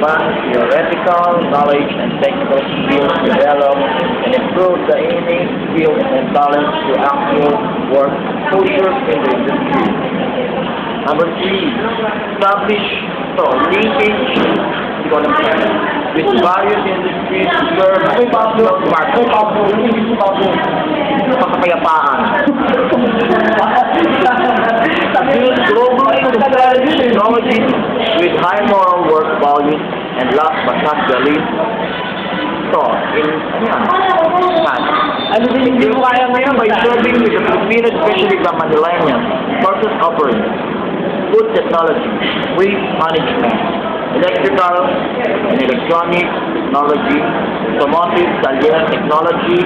advance theoretical knowledge and technical skills develop and improve the innate skills and talents to actual work exposure in the industry. Number 3, establish linkage with various industries to serve as kapayapaan. Build global technologies with high moral work values, and last but not the least, by serving with the Filipino, especially the Manileños, sources offering good technology, waste management, electrical and electronic technology, automotive, Italian technology,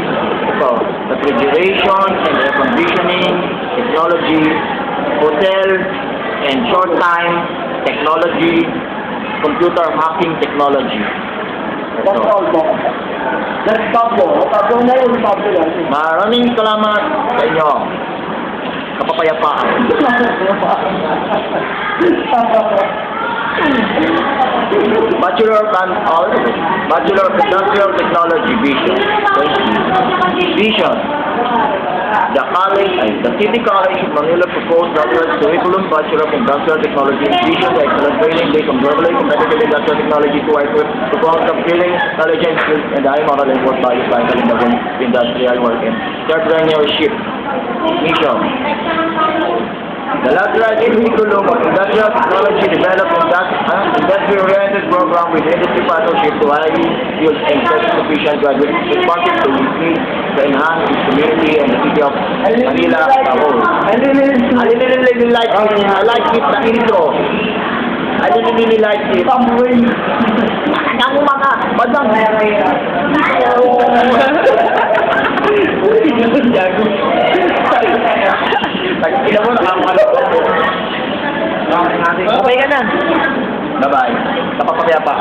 refrigeration and air conditioning technology, hotel and short time technology, computer hacking technology. Maraming salamat sa inyo. Kapapayapaan. Bachelor of Industrial Technology Vision. Vision. The City College of Manila proposed doctorate curriculum Bachelor of Industrial Technology Vision, the excellent training based on globally competitive industrial technology to equip the quality of skilling, knowledge and skills, and the high moral and work value cycle in the industrial work and entrepreneurship. Mission. The lateral curriculum of industrial technology developed industry-oriented program with industry partnership to highly skilled and self-sufficient graduates responsive to need to enhance the community and the city of Manila as a whole. I really like it. I like it, the intro. I really like it. Ang mga badang Okay ka na. Bye-bye. Kapapapayapa.